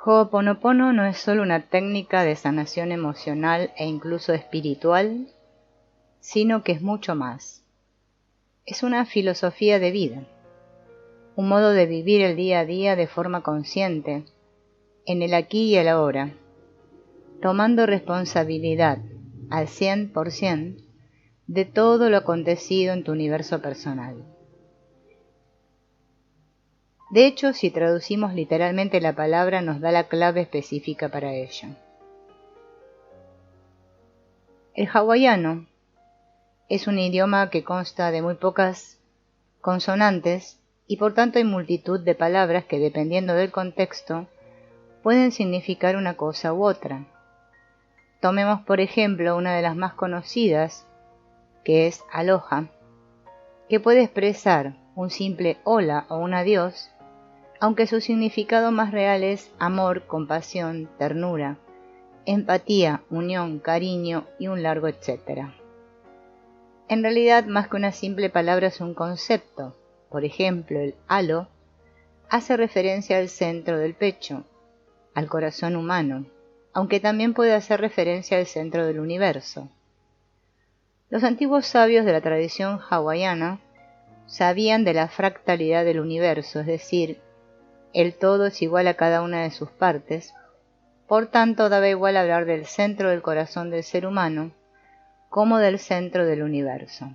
Ho'oponopono no es solo una técnica de sanación emocional e incluso espiritual, sino que es mucho más. Es una filosofía de vida, un modo de vivir el día a día de forma consciente, en el aquí y el ahora, tomando responsabilidad al 100% de todo lo acontecido en tu universo personal. De hecho, si traducimos literalmente la palabra, nos da la clave específica para ello. El hawaiano es un idioma que consta de muy pocas consonantes y por tanto hay multitud de palabras que, dependiendo del contexto, pueden significar una cosa u otra. Tomemos por ejemplo una de las más conocidas, que es aloha, que puede expresar un simple hola o un adiós, aunque su significado más real es amor, compasión, ternura, empatía, unión, cariño y un largo etcétera. En realidad, más que una simple palabra, es un concepto. Por ejemplo, el halo hace referencia al centro del pecho, al corazón humano, aunque también puede hacer referencia al centro del universo. Los antiguos sabios de la tradición hawaiana sabían de la fractalidad del universo, es decir, el todo es igual a cada una de sus partes, por tanto daba igual hablar del centro del corazón del ser humano como del centro del universo.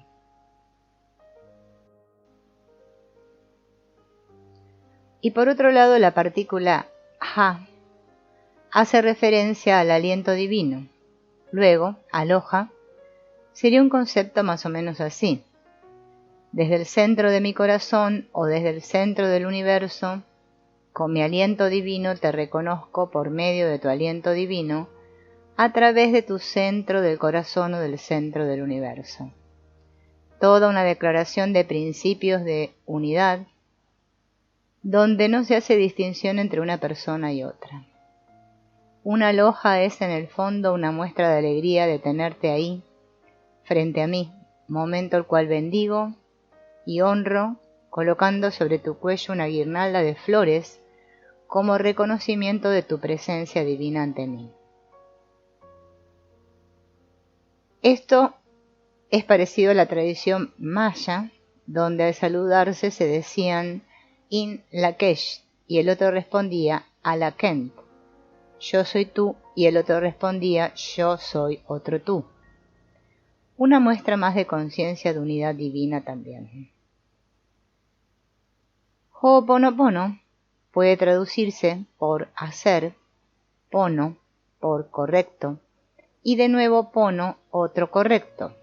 Y por otro lado, la partícula ha hace referencia al aliento divino. Luego, aloha sería un concepto más o menos así. Desde el centro de mi corazón o desde el centro del universo, con mi aliento divino te reconozco por medio de tu aliento divino a través de tu centro del corazón o del centro del universo. Toda una declaración de principios de unidad, donde no se hace distinción entre una persona y otra. Una aloha es en el fondo una muestra de alegría de tenerte ahí, frente a mí, momento el cual bendigo y honro, colocando sobre tu cuello una guirnalda de flores como reconocimiento de tu presencia divina ante mí. Esto es parecido a la tradición maya, donde al saludarse se decían In Lakesh y el otro respondía Alakent, yo soy tú, y el otro respondía yo soy otro tú. Una muestra más de conciencia de unidad divina también. Ho'oponopono puede traducirse por hacer, pono por correcto, y de nuevo pono otro correcto.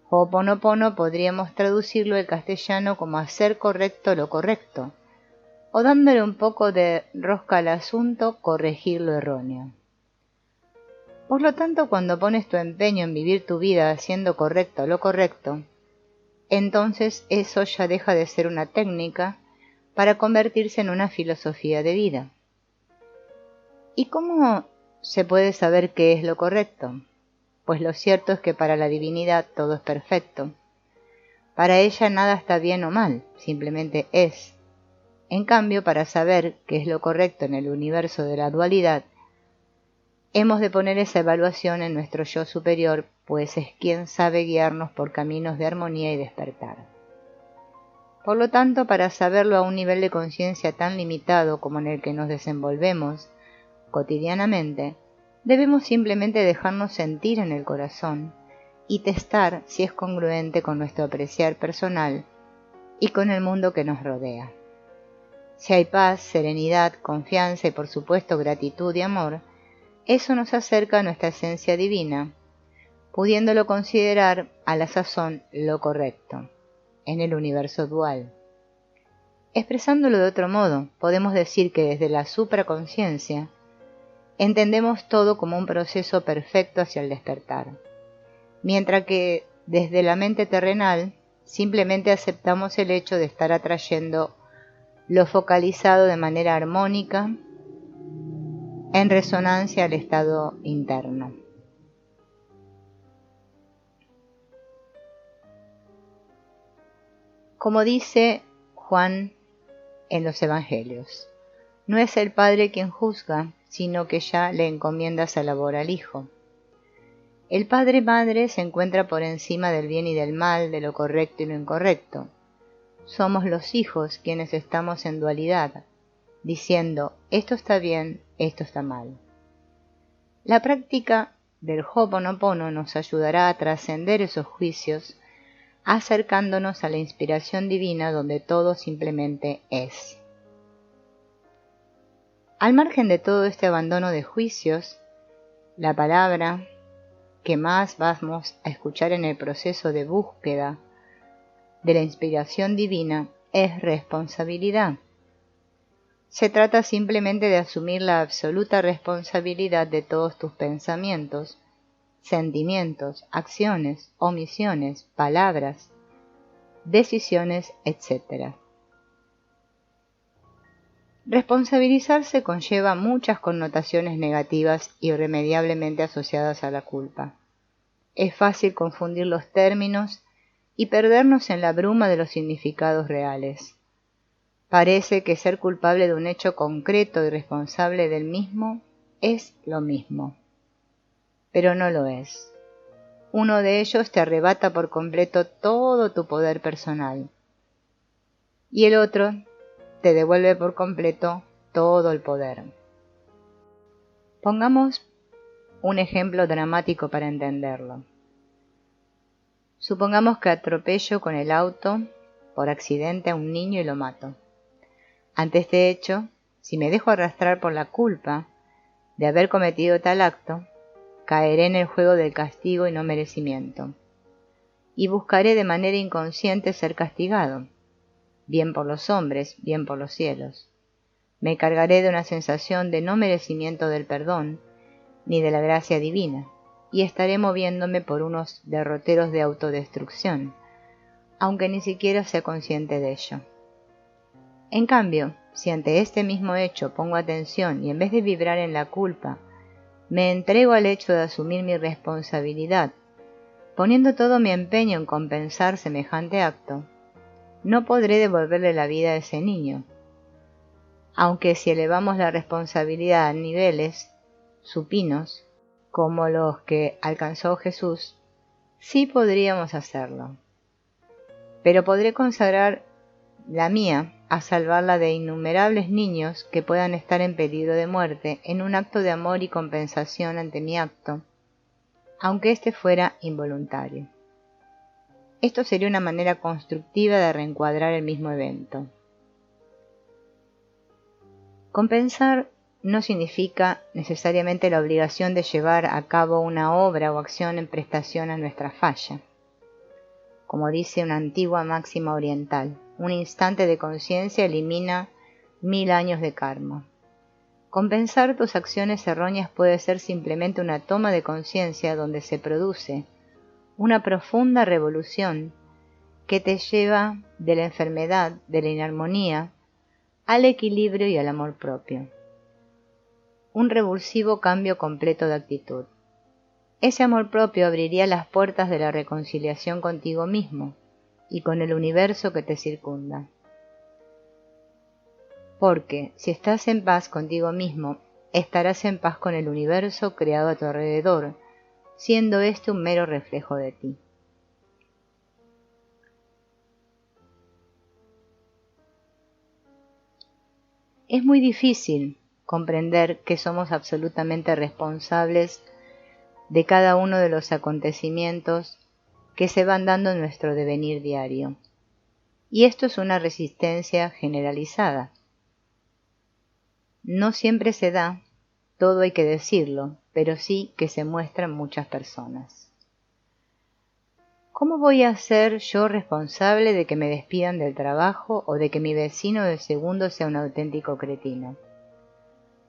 Ho'oponopono podríamos traducirlo al castellano como hacer correcto lo correcto, o dándole un poco de rosca al asunto, corregir lo erróneo. Por lo tanto, cuando pones tu empeño en vivir tu vida haciendo correcto lo correcto, entonces eso ya deja de ser una técnica para convertirse en una filosofía de vida. ¿Y cómo se puede saber qué es lo correcto? Pues lo cierto es que para la divinidad todo es perfecto. Para ella nada está bien o mal, simplemente es. En cambio, para saber qué es lo correcto en el universo de la dualidad, hemos de poner esa evaluación en nuestro yo superior, pues es quien sabe guiarnos por caminos de armonía y despertar. Por lo tanto, para saberlo a un nivel de conciencia tan limitado como en el que nos desenvolvemos cotidianamente, debemos simplemente dejarnos sentir en el corazón y testar si es congruente con nuestro apreciar personal y con el mundo que nos rodea. Si hay paz, serenidad, confianza y por supuesto gratitud y amor, eso nos acerca a nuestra esencia divina, pudiéndolo considerar a la sazón lo correcto, en el universo dual. Expresándolo de otro modo, podemos decir que desde la supraconciencia entendemos todo como un proceso perfecto hacia el despertar, mientras que desde la mente terrenal simplemente aceptamos el hecho de estar atrayendo lo focalizado de manera armónica en resonancia al estado interno. Como dice Juan en los Evangelios, No es el padre quien juzga, sino que ya le encomienda esa labor al hijo. El padre-madre se encuentra por encima del bien y del mal, de lo correcto y lo incorrecto. Somos los hijos quienes estamos en dualidad, diciendo esto está bien, esto está mal. La práctica del Ho'oponopono nos ayudará a trascender esos juicios, acercándonos a la inspiración divina donde todo simplemente es. Al margen de todo este abandono de juicios, la palabra que más vamos a escuchar en el proceso de búsqueda de la inspiración divina es responsabilidad. Se trata simplemente de asumir la absoluta responsabilidad de todos tus pensamientos, sentimientos, acciones, omisiones, palabras, decisiones, etc. Responsabilizarse conlleva muchas connotaciones negativas irremediablemente asociadas a la culpa. Es fácil confundir los términos y perdernos en la bruma de los significados reales. Parece que ser culpable de un hecho concreto y responsable del mismo es lo mismo, pero no lo es. Uno de ellos te arrebata por completo todo tu poder personal y el otro te devuelve por completo todo el poder. Pongamos un ejemplo dramático para entenderlo. Supongamos que atropello con el auto por accidente a un niño y lo mato. Ante este hecho, si me dejo arrastrar por la culpa de haber cometido tal acto, caeré en el juego del castigo y no merecimiento, y buscaré de manera inconsciente ser castigado, bien por los hombres, bien por los cielos. Me cargaré de una sensación de no merecimiento del perdón, ni de la gracia divina, y estaré moviéndome por unos derroteros de autodestrucción, aunque ni siquiera sea consciente de ello. En cambio, si ante este mismo hecho pongo atención y en vez de vibrar en la culpa, me entrego al hecho de asumir mi responsabilidad, poniendo todo mi empeño en compensar semejante acto, no podré devolverle la vida a ese niño, aunque si elevamos la responsabilidad a niveles supinos, como los que alcanzó Jesús, sí podríamos hacerlo. Pero podré consagrar la mía a salvarla de innumerables niños que puedan estar en peligro de muerte en un acto de amor y compensación ante mi acto, aunque éste fuera involuntario. Esto sería una manera constructiva de reencuadrar el mismo evento. Compensar no significa necesariamente la obligación de llevar a cabo una obra o acción en prestación a nuestra falla. Como dice una antigua máxima oriental, un instante de conciencia elimina 1000 años de karma. Compensar tus acciones erróneas puede ser simplemente una toma de conciencia donde se produce una profunda revolución que te lleva de la enfermedad, de la inarmonía, al equilibrio y al amor propio. Un revulsivo cambio completo de actitud. Ese amor propio abriría las puertas de la reconciliación contigo mismo y con el universo que te circunda. Porque si estás en paz contigo mismo, estarás en paz con el universo creado a tu alrededor, siendo este un mero reflejo de ti. Es muy difícil comprender que somos absolutamente responsables de cada uno de los acontecimientos que se van dando en nuestro devenir diario. Y esto es una resistencia generalizada. No siempre se da, todo hay que decirlo, pero sí que se muestra en muchas personas. ¿Cómo voy a ser yo responsable de que me despidan del trabajo o de que mi vecino del segundo sea un auténtico cretino?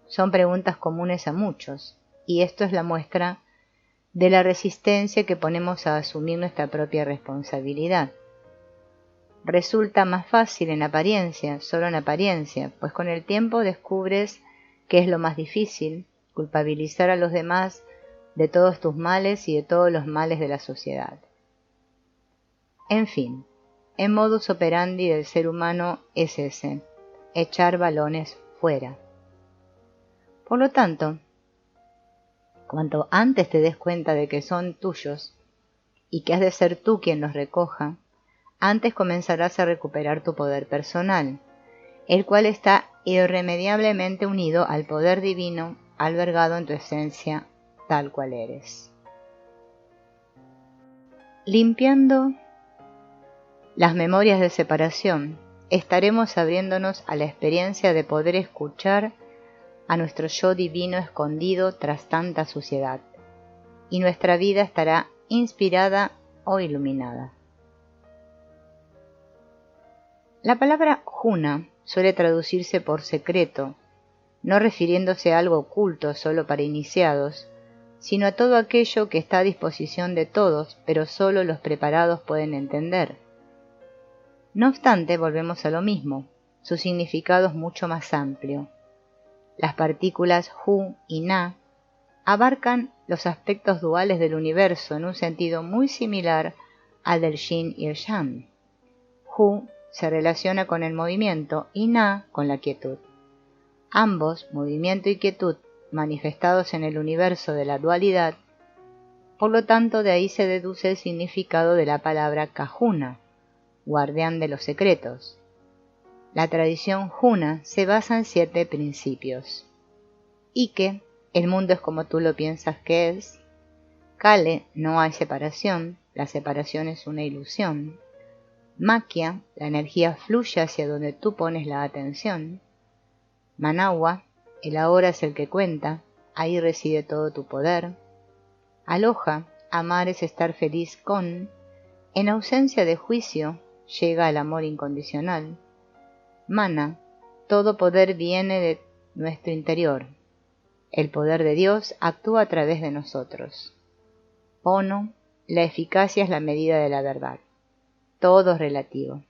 Son preguntas comunes a muchos, y esto es la muestra de la resistencia que ponemos a asumir nuestra propia responsabilidad. Resulta más fácil en apariencia, solo en apariencia, pues con el tiempo descubres que es lo más difícil, culpabilizar a los demás de todos tus males y de todos los males de la sociedad. En fin, el modus operandi del ser humano es ese, echar balones fuera. Por lo tanto, cuanto antes te des cuenta de que son tuyos y que has de ser tú quien los recoja, antes comenzarás a recuperar tu poder personal, el cual está irremediablemente unido al poder divino albergado en tu esencia tal cual eres. Limpiando las memorias de separación, estaremos abriéndonos a la experiencia de poder escuchar a nuestro yo divino escondido tras tanta suciedad, y nuestra vida estará inspirada o iluminada. La palabra juna suele traducirse por secreto, no refiriéndose a algo oculto solo para iniciados, sino a todo aquello que está a disposición de todos, pero solo los preparados pueden entender. No obstante, volvemos a lo mismo, su significado es mucho más amplio. Las partículas Hu y Na abarcan los aspectos duales del universo en un sentido muy similar al del Yin y el Yang. Hu se relaciona con el movimiento y Na con la quietud. Ambos, movimiento y quietud, manifestados en el universo de la dualidad, por lo tanto de ahí se deduce el significado de la palabra Kahuna, guardián de los secretos. La tradición Huna se basa en 7 principios. Ike, el mundo es como tú lo piensas que es. Kale, no hay separación, la separación es una ilusión. Makia, la energía fluye hacia donde tú pones la atención. Manawa, el ahora es el que cuenta, ahí reside todo tu poder. Aloha, amar es estar feliz con. En ausencia de juicio, llega el amor incondicional. Mana, todo poder viene de nuestro interior. El poder de Dios actúa a través de nosotros. Ono, la eficacia es la medida de la verdad. Todo es relativo.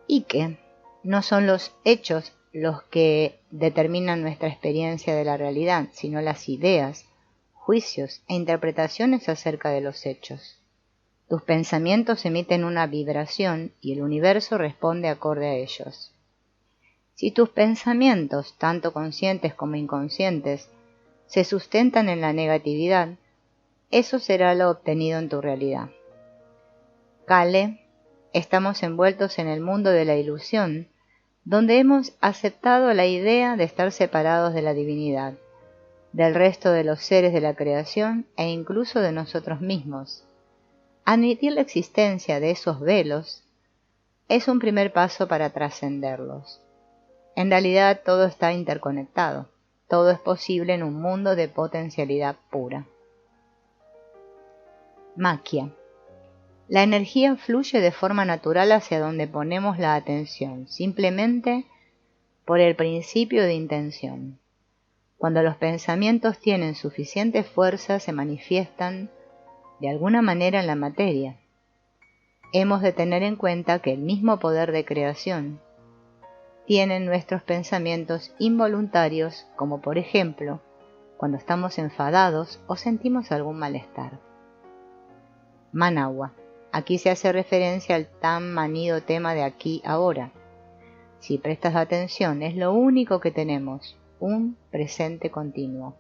Ike, no son los hechos los que determinan nuestra experiencia de la realidad, sino las ideas, juicios e interpretaciones acerca de los hechos. Tus pensamientos emiten una vibración y el universo responde acorde a ellos. Si tus pensamientos, tanto conscientes como inconscientes, se sustentan en la negatividad, eso será lo obtenido en tu realidad. Kale, estamos envueltos en el mundo de la ilusión, donde hemos aceptado la idea de estar separados de la divinidad, del resto de los seres de la creación e incluso de nosotros mismos. Admitir la existencia de esos velos es un primer paso para trascenderlos. En realidad todo está interconectado, todo es posible en un mundo de potencialidad pura. Makia. La energía fluye de forma natural hacia donde ponemos la atención, simplemente por el principio de intención. Cuando los pensamientos tienen suficiente fuerza, se manifiestan de alguna manera en la materia. Hemos de tener en cuenta que el mismo poder de creación tienen nuestros pensamientos involuntarios, como por ejemplo, cuando estamos enfadados o sentimos algún malestar. Manawa. Aquí se hace referencia al tan manido tema de aquí ahora. Si prestas atención, es lo único que tenemos, un presente continuo.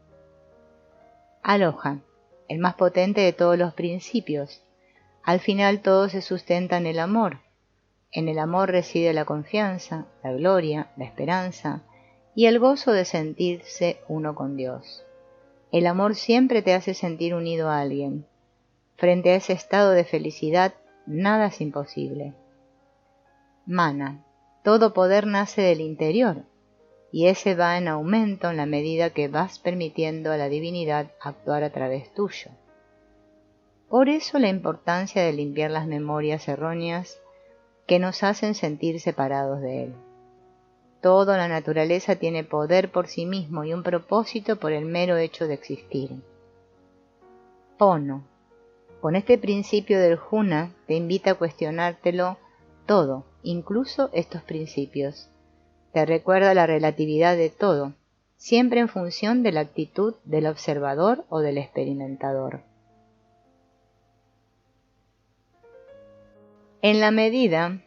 Aloha, el más potente de todos los principios. Al final todo se sustenta en el amor. En el amor reside la confianza, la gloria, la esperanza y el gozo de sentirse uno con Dios. El amor siempre te hace sentir unido a alguien. Frente a ese estado de felicidad, nada es imposible. Mana, todo poder nace del interior, y ese va en aumento en la medida que vas permitiendo a la divinidad actuar a través tuyo. Por eso la importancia de limpiar las memorias erróneas que nos hacen sentir separados de Él. Toda la naturaleza tiene poder por sí mismo y un propósito por el mero hecho de existir. Ono. Con este principio del Huna te invita a cuestionártelo todo, incluso estos principios. Te recuerda la relatividad de todo, siempre en función de la actitud del observador o del experimentador. En la medida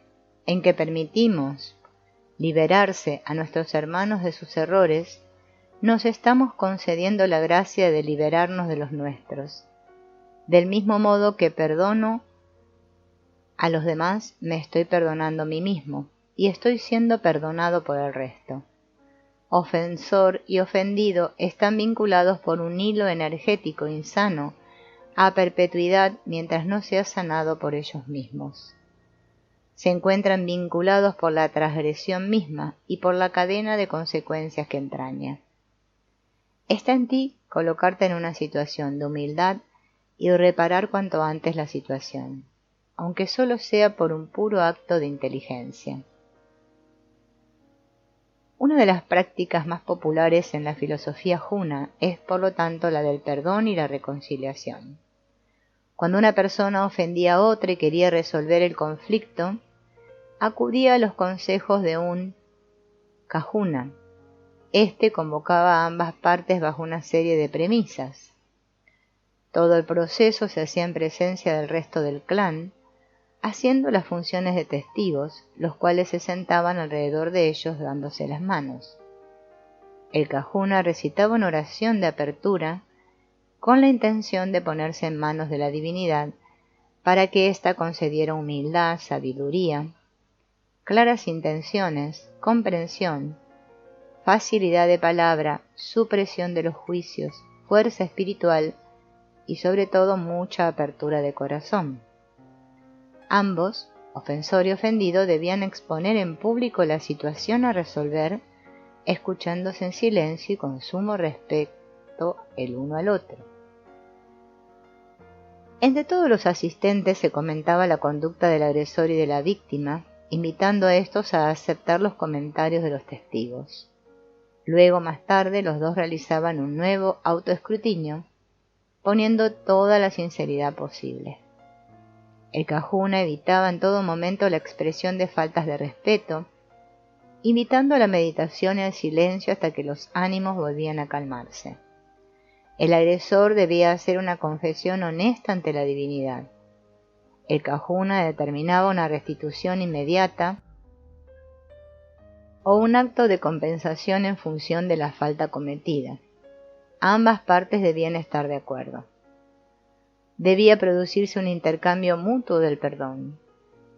en que permitimos liberarse a nuestros hermanos de sus errores, nos estamos concediendo la gracia de liberarnos de los nuestros. Del mismo modo que perdono a los demás, me estoy perdonando a mí mismo y estoy siendo perdonado por el resto. Ofensor y ofendido están vinculados por un hilo energético insano a perpetuidad mientras no sea sanado por ellos mismos. Se encuentran vinculados por la transgresión misma y por la cadena de consecuencias que entraña. Está en ti colocarte en una situación de humildad y reparar cuanto antes la situación, aunque solo sea por un puro acto de inteligencia. Una de las prácticas más populares en la filosofía Juna es, por lo tanto, la del perdón y la reconciliación. Cuando una persona ofendía a otra y quería resolver el conflicto, acudía a los consejos de un Kahuna. Este convocaba a ambas partes bajo una serie de premisas. Todo el proceso se hacía en presencia del resto del clan, haciendo las funciones de testigos, los cuales se sentaban alrededor de ellos dándose las manos. El Kahuna recitaba una oración de apertura con la intención de ponerse en manos de la divinidad para que ésta concediera humildad, sabiduría, claras intenciones, comprensión, facilidad de palabra, supresión de los juicios, fuerza espiritual y sobre todo mucha apertura de corazón. Ambos, ofensor y ofendido, debían exponer en público la situación a resolver, escuchándose en silencio y con sumo respeto el uno al otro. Entre todos los asistentes se comentaba la conducta del agresor y de la víctima, invitando a estos a aceptar los comentarios de los testigos. Luego, más tarde, los dos realizaban un nuevo autoescrutinio, poniendo toda la sinceridad posible. El Kahuna evitaba en todo momento la expresión de faltas de respeto, invitando a la meditación y al silencio hasta que los ánimos volvían a calmarse. El agresor debía hacer una confesión honesta ante la divinidad. El Kahuna determinaba una restitución inmediata o un acto de compensación en función de la falta cometida. Ambas partes debían estar de acuerdo. Debía producirse un intercambio mutuo del perdón.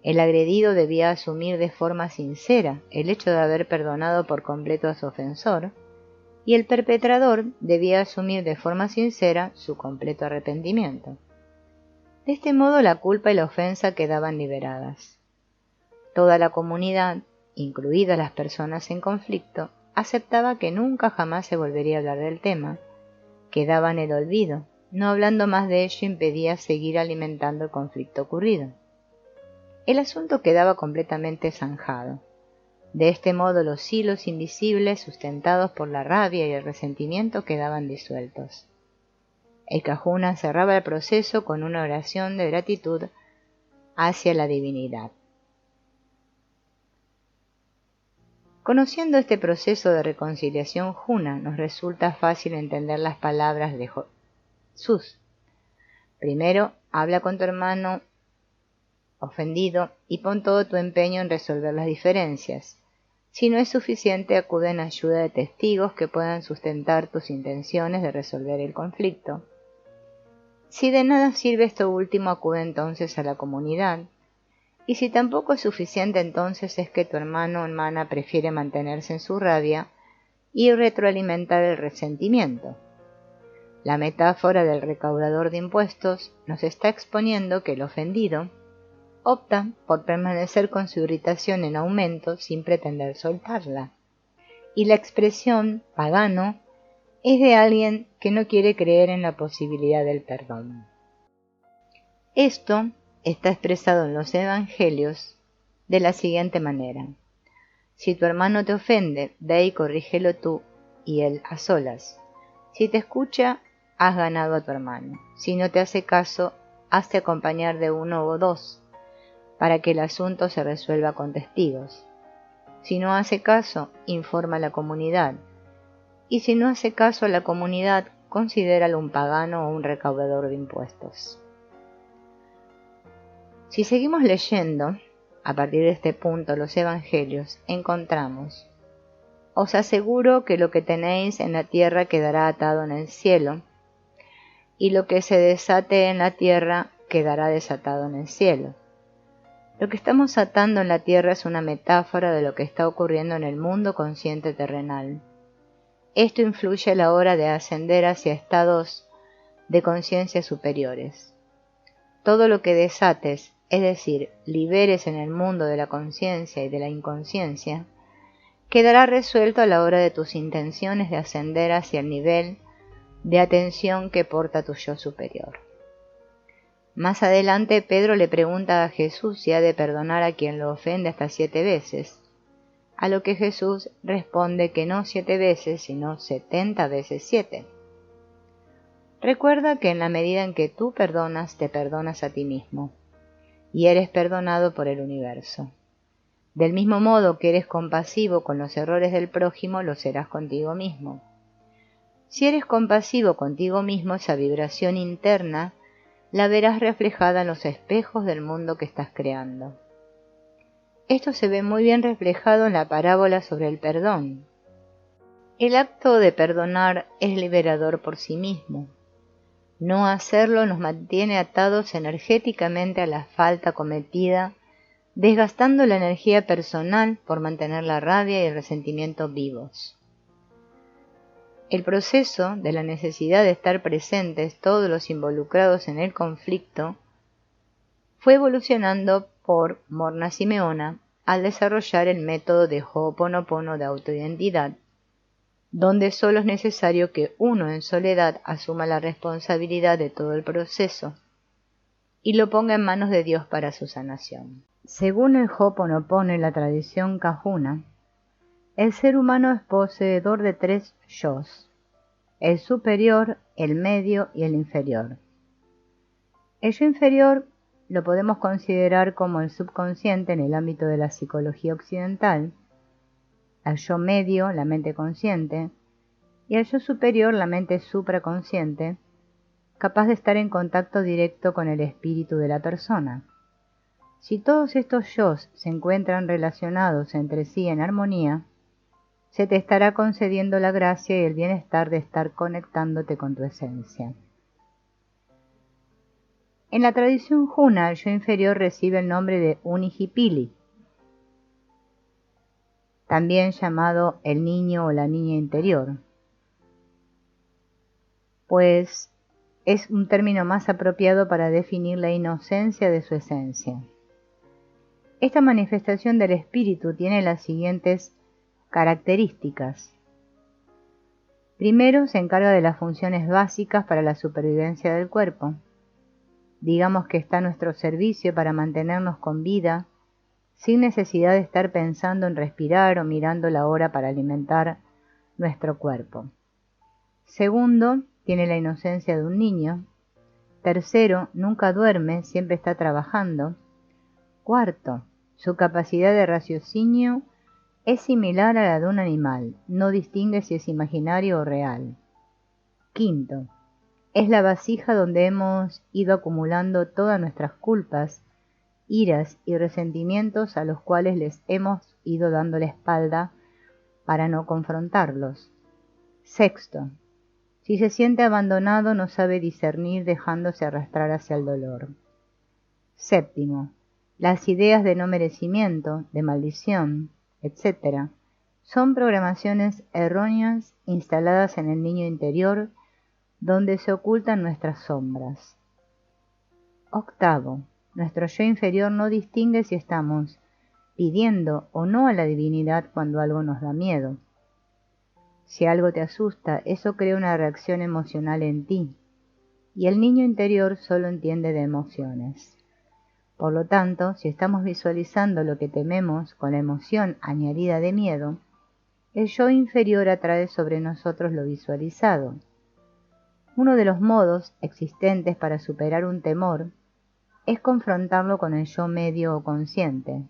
El agredido debía asumir de forma sincera el hecho de haber perdonado por completo a su ofensor, y el perpetrador debía asumir de forma sincera su completo arrepentimiento. De este modo la culpa y la ofensa quedaban liberadas. Toda la comunidad, incluidas las personas en conflicto, aceptaba que nunca jamás se volvería a hablar del tema, quedaba en el olvido. No hablando más de ello impedía seguir alimentando el conflicto ocurrido. El asunto quedaba completamente zanjado. De este modo los hilos invisibles sustentados por la rabia y el resentimiento quedaban disueltos. El Kahuna cerraba el proceso con una oración de gratitud hacia la divinidad. Conociendo este proceso de reconciliación Juna, nos resulta fácil entender las palabras de Jesús. Primero, habla con tu hermano ofendido y pon todo tu empeño en resolver las diferencias. Si no es suficiente, acude en ayuda de testigos que puedan sustentar tus intenciones de resolver el conflicto. Si de nada sirve esto último, acude entonces a la comunidad. Y si tampoco es suficiente, entonces es que tu hermano o hermana prefiere mantenerse en su rabia y retroalimentar el resentimiento. La metáfora del recaudador de impuestos nos está exponiendo que el ofendido opta por permanecer con su irritación en aumento sin pretender soltarla. Y la expresión pagano es de alguien que no quiere creer en la posibilidad del perdón. Esto está expresado en los evangelios de la siguiente manera: si tu hermano te ofende, ve y corrígelo tú y él a solas. Si te escucha, has ganado a tu hermano. Si no te hace caso, hazte acompañar de uno o dos, para que el asunto se resuelva con testigos. Si no hace caso, informa a la comunidad. Y si no hace caso a la comunidad, considéralo un pagano o un recaudador de impuestos. Si seguimos leyendo, a partir de este punto los evangelios, encontramos: os aseguro que lo que tenéis en la tierra quedará atado en el cielo, y lo que se desate en la tierra quedará desatado en el cielo. Lo que estamos atando en la tierra es una metáfora de lo que está ocurriendo en el mundo consciente terrenal. Esto influye a la hora de ascender hacia estados de conciencia superiores. Todo lo que desates, es decir, liberes en el mundo de la conciencia y de la inconsciencia, quedará resuelto a la hora de tus intenciones de ascender hacia el nivel de atención que porta tu yo superior. Más adelante, Pedro le pregunta a Jesús si ha de perdonar a quien lo ofende hasta 7 veces, a lo que Jesús responde que no 7 veces, sino 70 veces 7. Recuerda que en la medida en que tú perdonas, te perdonas a ti mismo, y eres perdonado por el universo. Del mismo modo que eres compasivo con los errores del prójimo, lo serás contigo mismo. Si eres compasivo contigo mismo, esa vibración interna la verás reflejada en los espejos del mundo que estás creando. Esto se ve muy bien reflejado en la parábola sobre el perdón. El acto de perdonar es liberador por sí mismo. No hacerlo nos mantiene atados energéticamente a la falta cometida, desgastando la energía personal por mantener la rabia y el resentimiento vivos. El proceso de la necesidad de estar presentes todos los involucrados en el conflicto fue evolucionando por Morna Simeona al desarrollar el método de Ho'oponopono de autoidentidad, donde solo es necesario que uno en soledad asuma la responsabilidad de todo el proceso y lo ponga en manos de Dios para su sanación. Según el Ho'oponopono y la tradición Kahuna, el ser humano es poseedor de 3 yos: el superior, el medio y el inferior. El yo inferior lo podemos considerar como el subconsciente en el ámbito de la psicología occidental, al yo medio, la mente consciente, y al yo superior, la mente supraconsciente, capaz de estar en contacto directo con el espíritu de la persona. Si todos estos yos se encuentran relacionados entre sí en armonía, se te estará concediendo la gracia y el bienestar de estar conectándote con tu esencia. En la tradición Huna, el yo inferior recibe el nombre de Unihipili, también llamado el niño o la niña interior, pues es un término más apropiado para definir la inocencia de su esencia. Esta manifestación del espíritu tiene las siguientes características. Primero, se encarga de las funciones básicas para la supervivencia del cuerpo. Digamos que está a nuestro servicio para mantenernos con vida, sin necesidad de estar pensando en respirar o mirando la hora para alimentar nuestro cuerpo. Segundo, tiene la inocencia de un niño. Tercero, nunca duerme, siempre está trabajando. Cuarto, su capacidad de raciocinio es similar a la de un animal, no distingue si es imaginario o real. Quinto, es la vasija donde hemos ido acumulando todas nuestras culpas, iras y resentimientos a los cuales les hemos ido dando la espalda para no confrontarlos. Sexto, si se siente abandonado no sabe discernir dejándose arrastrar hacia el dolor. Séptimo, las ideas de no merecimiento, de maldición, etc., son programaciones erróneas instaladas en el niño interior donde se ocultan nuestras sombras. Octavo, nuestro yo inferior no distingue si estamos pidiendo o no a la divinidad cuando algo nos da miedo. Si algo te asusta, eso crea una reacción emocional en ti, y el niño interior solo entiende de emociones. Por lo tanto, si estamos visualizando lo que tememos con la emoción añadida de miedo, el yo inferior atrae sobre nosotros lo visualizado. Uno de los modos existentes para superar un temor es confrontarlo con el yo medio o consciente.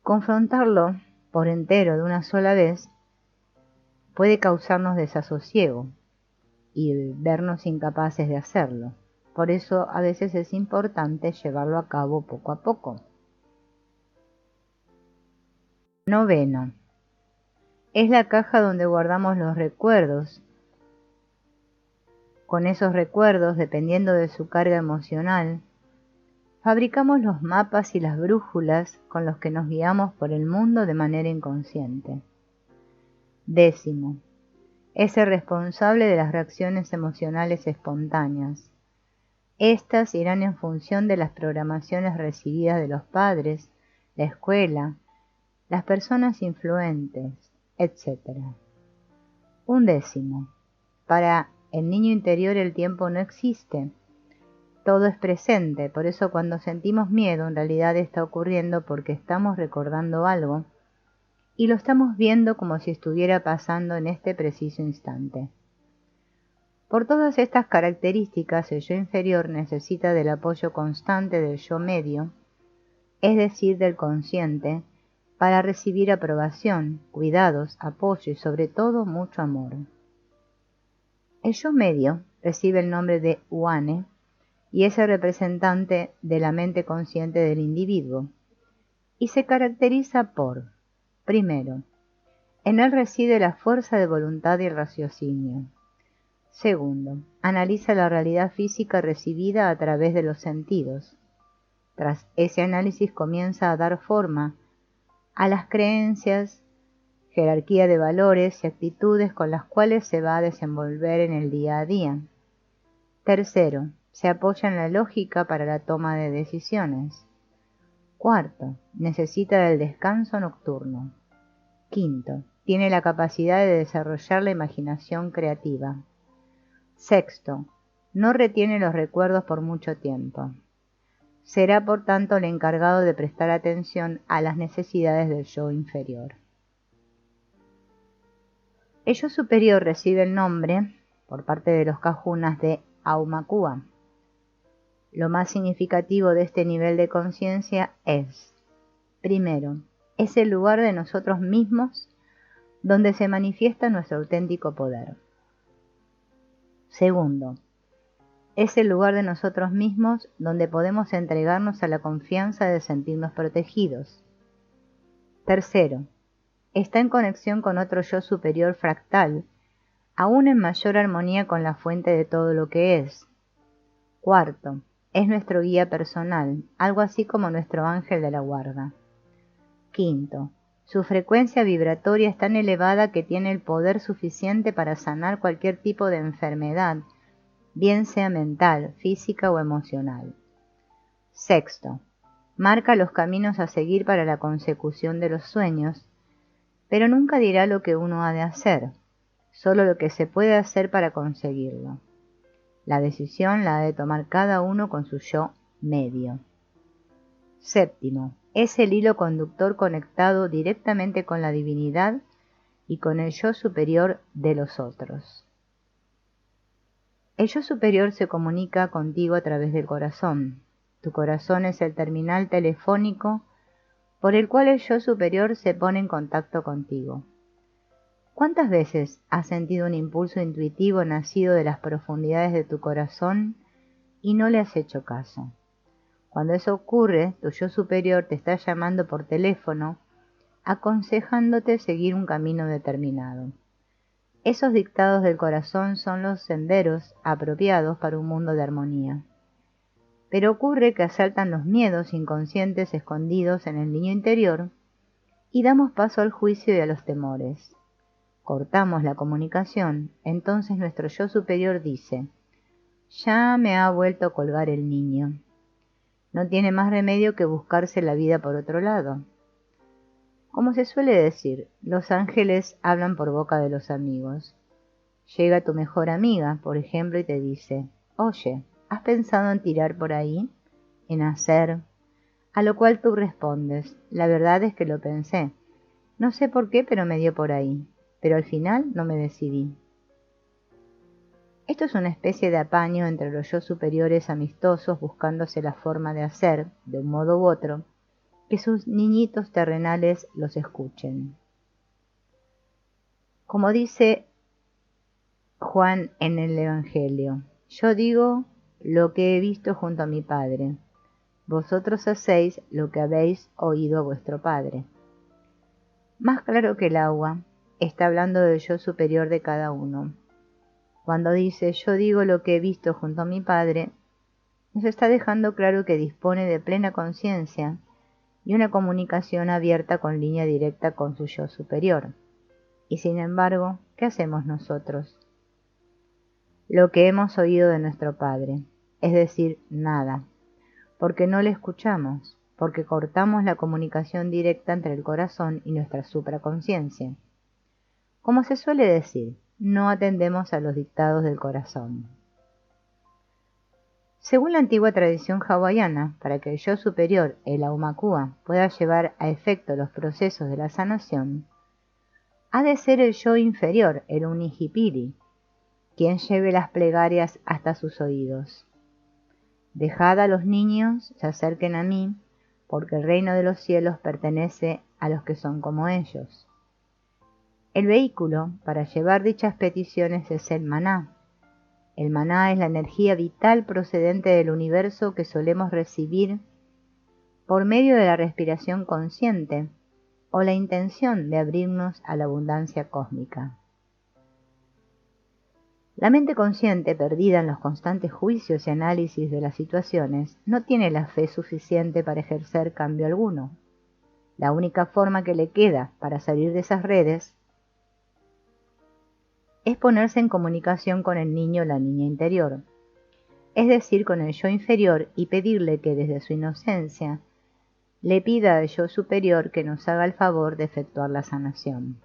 Confrontarlo por entero de una sola vez puede causarnos desasosiego y vernos incapaces de hacerlo. Por eso a veces es importante llevarlo a cabo poco a poco. 9. Es la caja donde guardamos los recuerdos. Con esos recuerdos, dependiendo de su carga emocional, fabricamos los mapas y las brújulas con los que nos guiamos por el mundo de manera inconsciente. 10. Es el responsable de las reacciones emocionales espontáneas. Estas irán en función de las programaciones recibidas de los padres, la escuela, las personas influentes, etc. 11. Para el niño interior el tiempo no existe. Todo es presente, por eso cuando sentimos miedo en realidad está ocurriendo porque estamos recordando algo y lo estamos viendo como si estuviera pasando en este preciso instante. Por todas estas características, el yo inferior necesita del apoyo constante del yo medio, es decir, del consciente, para recibir aprobación, cuidados, apoyo y sobre todo mucho amor. El yo medio recibe el nombre de Uane y es el representante de la mente consciente del individuo, y se caracteriza por, primero, en él reside la fuerza de voluntad y el raciocinio. Segundo, analiza la realidad física recibida a través de los sentidos. Tras ese análisis comienza a dar forma a las creencias, jerarquía de valores y actitudes con las cuales se va a desenvolver en el día a día. Tercero, se apoya en la lógica para la toma de decisiones. Cuarto, necesita del descanso nocturno. Quinto, tiene la capacidad de desarrollar la imaginación creativa. Sexto, no retiene los recuerdos por mucho tiempo. Será por tanto el encargado de prestar atención a las necesidades del yo inferior. El yo superior recibe el nombre, por parte de los kahunas, de Aumakua. Lo más significativo de este nivel de conciencia es, primero, es el lugar de nosotros mismos donde se manifiesta nuestro auténtico poder. Segundo, es el lugar de nosotros mismos donde podemos entregarnos a la confianza de sentirnos protegidos. Tercero, está en conexión con otro yo superior fractal, aún en mayor armonía con la fuente de todo lo que es. Cuarto, es nuestro guía personal, algo así como nuestro ángel de la guarda. Quinto, su frecuencia vibratoria es tan elevada que tiene el poder suficiente para sanar cualquier tipo de enfermedad, bien sea mental, física o emocional. Sexto, marca los caminos a seguir para la consecución de los sueños, pero nunca dirá lo que uno ha de hacer, solo lo que se puede hacer para conseguirlo. La decisión la ha de tomar cada uno con su yo medio. Séptimo, es el hilo conductor conectado directamente con la divinidad y con el yo superior de los otros. El yo superior se comunica contigo a través del corazón. Tu corazón es el terminal telefónico por el cual el yo superior se pone en contacto contigo. ¿Cuántas veces has sentido un impulso intuitivo nacido de las profundidades de tu corazón y no le has hecho caso? Cuando eso ocurre, tu yo superior te está llamando por teléfono, aconsejándote seguir un camino determinado. Esos dictados del corazón son los senderos apropiados para un mundo de armonía. Pero ocurre que asaltan los miedos inconscientes escondidos en el niño interior y damos paso al juicio y a los temores. Cortamos la comunicación, entonces nuestro yo superior dice, ya me ha vuelto a colgar el niño. No tiene más remedio que buscarse la vida por otro lado. Como se suele decir, los ángeles hablan por boca de los amigos. Llega tu mejor amiga, por ejemplo, y te dice, oye, ¿has pensado en tirar por ahí? ¿En hacer? A lo cual tú respondes, la verdad es que lo pensé. No sé por qué, pero me dio por ahí. Pero al final no me decidí. Esto es una especie de apaño entre los yo superiores amistosos buscándose la forma de hacer, de un modo u otro, que sus niñitos terrenales los escuchen. Como dice Juan en el Evangelio, yo digo lo que he visto junto a mi Padre. Vosotros hacéis lo que habéis oído a vuestro Padre. Más claro que el agua, está hablando del yo superior de cada uno. Cuando dice yo digo lo que he visto junto a mi Padre, nos está dejando claro que dispone de plena conciencia y una comunicación abierta con línea directa con su yo superior. Y sin embargo, ¿qué hacemos nosotros? Lo que hemos oído de nuestro Padre, es decir, nada, porque no le escuchamos, porque cortamos la comunicación directa entre el corazón y nuestra supraconciencia. Como se suele decir, no atendemos a los dictados del corazón. Según la antigua tradición hawaiana, para que el yo superior, el aumakua, pueda llevar a efecto los procesos de la sanación, ha de ser el yo inferior, el unihipiri, quien lleve las plegarias hasta sus oídos. Dejad a los niños se acerquen a mí, porque el reino de los cielos pertenece a los que son como ellos. El vehículo para llevar dichas peticiones es el maná. El maná es la energía vital procedente del universo que solemos recibir por medio de la respiración consciente o la intención de abrirnos a la abundancia cósmica. La mente consciente, perdida en los constantes juicios y análisis de las situaciones, no tiene la fe suficiente para ejercer cambio alguno. La única forma que le queda para salir de esas redes es ponerse en comunicación con el niño o la niña interior, es decir, con el yo inferior, y pedirle que desde su inocencia le pida al yo superior que nos haga el favor de efectuar la sanación.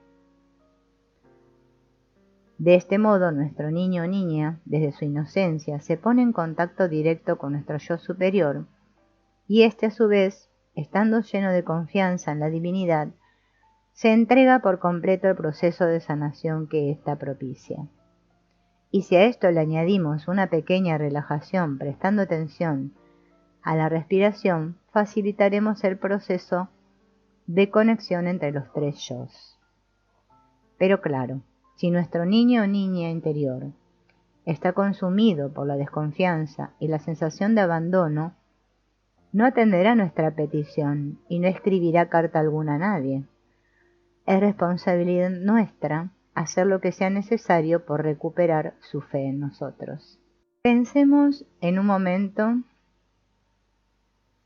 De este modo, nuestro niño o niña, desde su inocencia, se pone en contacto directo con nuestro yo superior, y éste a su vez, estando lleno de confianza en la divinidad, se entrega por completo al proceso de sanación que ésta propicia. Y si a esto le añadimos una pequeña relajación prestando atención a la respiración, facilitaremos el proceso de conexión entre los tres yos. Pero claro, si nuestro niño o niña interior está consumido por la desconfianza y la sensación de abandono, no atenderá nuestra petición y no escribirá carta alguna a nadie. Es responsabilidad nuestra hacer lo que sea necesario por recuperar su fe en nosotros. Pensemos en un momento,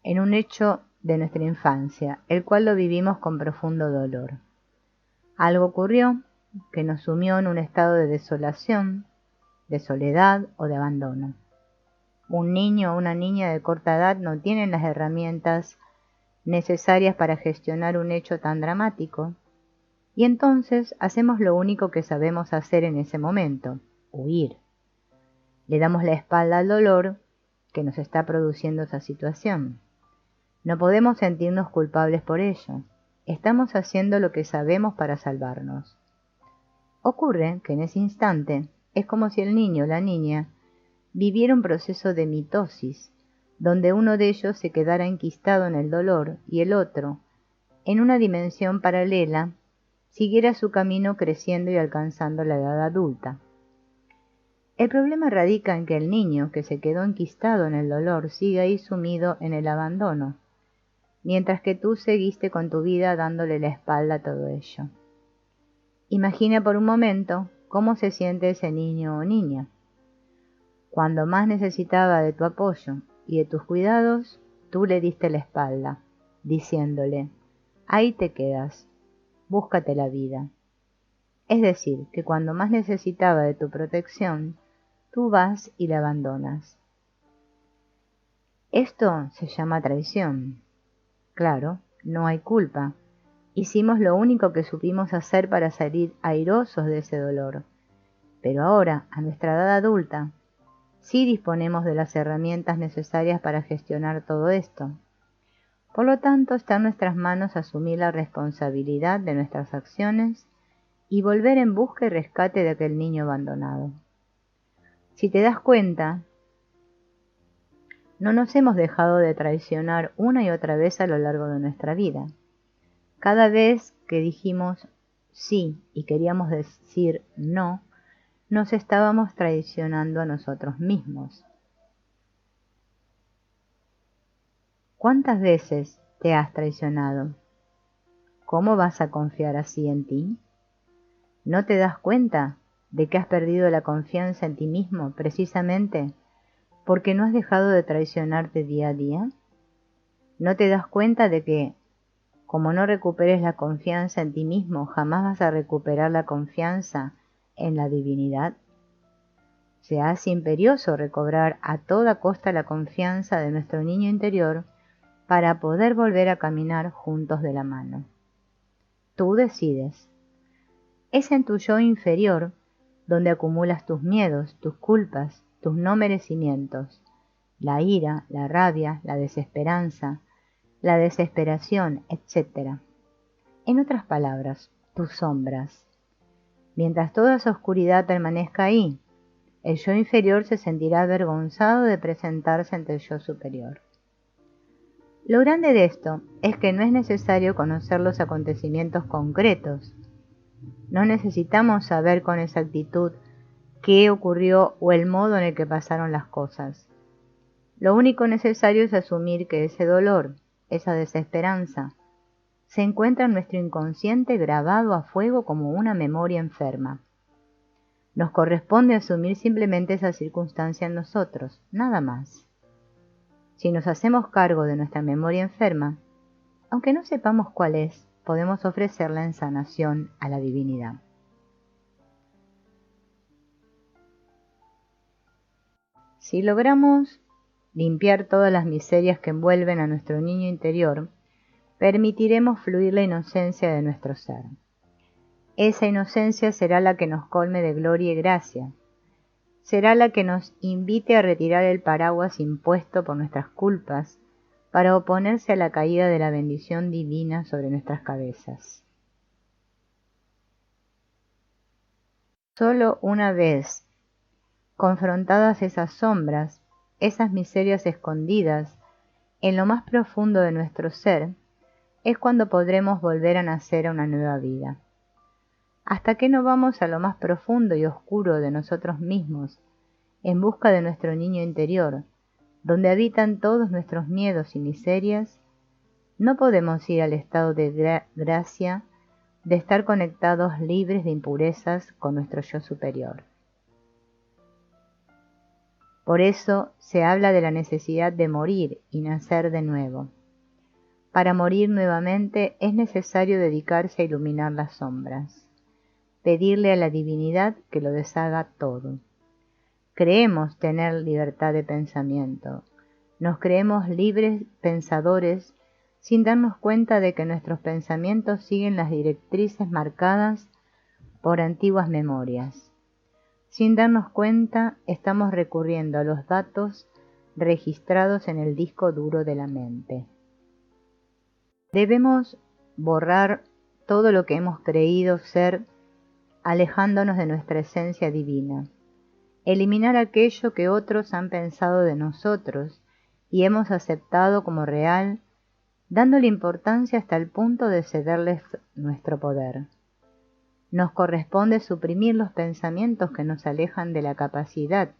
en un hecho de nuestra infancia, el cual lo vivimos con profundo dolor. Algo ocurrió que nos sumió en un estado de desolación, de soledad o de abandono. Un niño o una niña de corta edad no tienen las herramientas necesarias para gestionar un hecho tan dramático, y entonces hacemos lo único que sabemos hacer en ese momento: huir. Le damos la espalda al dolor que nos está produciendo esa situación. No podemos sentirnos culpables por ello. Estamos haciendo lo que sabemos para salvarnos. Ocurre que en ese instante es como si el niño o la niña viviera un proceso de mitosis, donde uno de ellos se quedara enquistado en el dolor y el otro, en una dimensión paralela, siguiera su camino creciendo y alcanzando la edad adulta. El problema radica en que el niño que se quedó enquistado en el dolor sigue ahí sumido en el abandono, mientras que tú seguiste con tu vida dándole la espalda a todo ello. Imagina por un momento cómo se siente ese niño o niña. Cuando más necesitaba de tu apoyo y de tus cuidados, tú le diste la espalda, diciéndole: ahí te quedas, búscate la vida. Es decir, que cuando más necesitaba de tu protección, tú vas y la abandonas. Esto se llama traición. Claro, no hay culpa. Hicimos lo único que supimos hacer para salir airosos de ese dolor. Pero ahora, a nuestra edad adulta, sí disponemos de las herramientas necesarias para gestionar todo esto. Por lo tanto, está en nuestras manos asumir la responsabilidad de nuestras acciones y volver en busca y rescate de aquel niño abandonado. Si te das cuenta, no nos hemos dejado de traicionar una y otra vez a lo largo de nuestra vida. Cada vez que dijimos sí y queríamos decir no, nos estábamos traicionando a nosotros mismos. ¿Cuántas veces te has traicionado? ¿Cómo vas a confiar así en ti? ¿No te das cuenta de que has perdido la confianza en ti mismo precisamente porque no has dejado de traicionarte día a día? ¿No te das cuenta de que, como no recuperes la confianza en ti mismo, jamás vas a recuperar la confianza en la divinidad? Se hace imperioso recobrar a toda costa la confianza de nuestro niño interior para poder volver a caminar juntos de la mano. Tú decides. Es en tu yo inferior donde acumulas tus miedos, tus culpas, tus no merecimientos, la ira, la rabia, la desesperanza, la desesperación, etc. En otras palabras, tus sombras. Mientras toda esa oscuridad permanezca ahí, el yo inferior se sentirá avergonzado de presentarse ante el yo superior. Lo grande de esto es que no es necesario conocer los acontecimientos concretos. No necesitamos saber con exactitud qué ocurrió o el modo en el que pasaron las cosas. Lo único necesario es asumir que ese dolor, esa desesperanza, se encuentra en nuestro inconsciente grabado a fuego como una memoria enferma. Nos corresponde asumir simplemente esa circunstancia en nosotros, nada más. Si nos hacemos cargo de nuestra memoria enferma, aunque no sepamos cuál es, podemos ofrecerla en sanación a la divinidad. Si logramos limpiar todas las miserias que envuelven a nuestro niño interior, permitiremos fluir la inocencia de nuestro ser. Esa inocencia será la que nos colme de gloria y gracia. Será la que nos invite a retirar el paraguas impuesto por nuestras culpas para oponerse a la caída de la bendición divina sobre nuestras cabezas. Solo una vez confrontadas esas sombras, esas miserias escondidas en lo más profundo de nuestro ser, es cuando podremos volver a nacer a una nueva vida. Hasta que no vamos a lo más profundo y oscuro de nosotros mismos, en busca de nuestro niño interior, donde habitan todos nuestros miedos y miserias, no podemos ir al estado de gracia, de estar conectados libres de impurezas con nuestro yo superior. Por eso se habla de la necesidad de morir y nacer de nuevo. Para morir nuevamente es necesario dedicarse a iluminar las sombras, pedirle a la divinidad que lo deshaga todo. Creemos tener libertad de pensamiento, nos creemos libres pensadores sin darnos cuenta de que nuestros pensamientos siguen las directrices marcadas por antiguas memorias. Sin darnos cuenta, estamos recurriendo a los datos registrados en el disco duro de la mente. Debemos borrar todo lo que hemos creído ser, alejándonos de nuestra esencia divina. Eliminar aquello que otros han pensado de nosotros y hemos aceptado como real, dándole importancia hasta el punto de cederles nuestro poder. Nos corresponde suprimir los pensamientos que nos alejan de la capacidad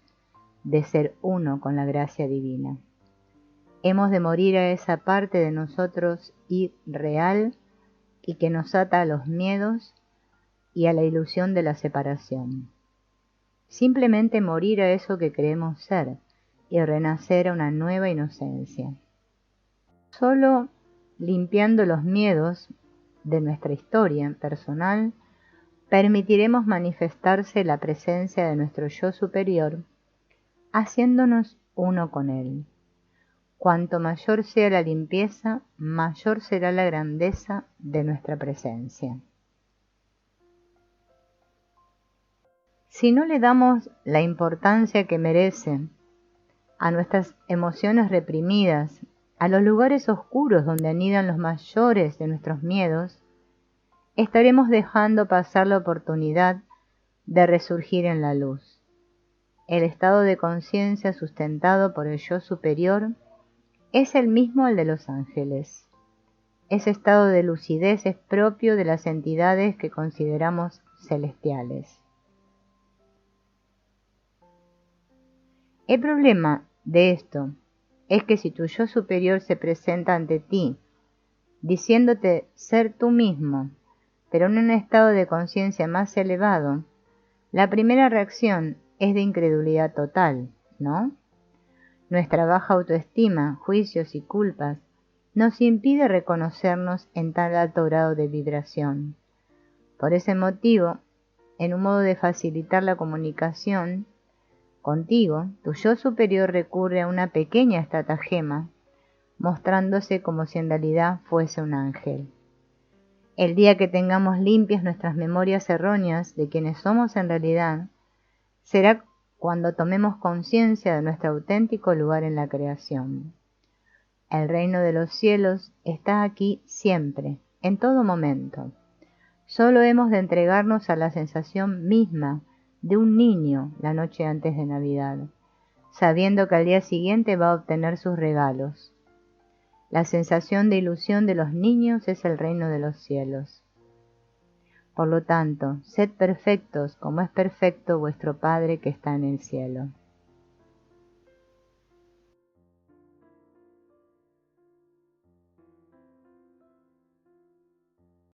de ser uno con la gracia divina. Hemos de morir a esa parte de nosotros irreal y que nos ata a los miedos y a la ilusión de la separación. Simplemente morir a eso que creemos ser y renacer a una nueva inocencia. Solo limpiando los miedos de nuestra historia personal, permitiremos manifestarse la presencia de nuestro yo superior, haciéndonos uno con él. Cuanto mayor sea la limpieza, mayor será la grandeza de nuestra presencia. Si no le damos la importancia que merecen a nuestras emociones reprimidas, a los lugares oscuros donde anidan los mayores de nuestros miedos, estaremos dejando pasar la oportunidad de resurgir en la luz. El estado de conciencia sustentado por el yo superior es el mismo al de los ángeles. Ese estado de lucidez es propio de las entidades que consideramos celestiales. El problema de esto es que si tu yo superior se presenta ante ti, diciéndote ser tú mismo, pero en un estado de conciencia más elevado, la primera reacción es de incredulidad total, ¿no? Nuestra baja autoestima, juicios y culpas nos impide reconocernos en tal alto grado de vibración. Por ese motivo, en un modo de facilitar la comunicación contigo, tu yo superior recurre a una pequeña estratagema, mostrándose como si en realidad fuese un ángel. El día que tengamos limpias nuestras memorias erróneas de quienes somos en realidad, será cuando tomemos conciencia de nuestro auténtico lugar en la creación. El reino de los cielos está aquí siempre, en todo momento. Solo hemos de entregarnos a la sensación misma de un niño la noche antes de Navidad, sabiendo que al día siguiente va a obtener sus regalos. La sensación de ilusión de los niños es el reino de los cielos. Por lo tanto, sed perfectos como es perfecto vuestro Padre que está en el cielo.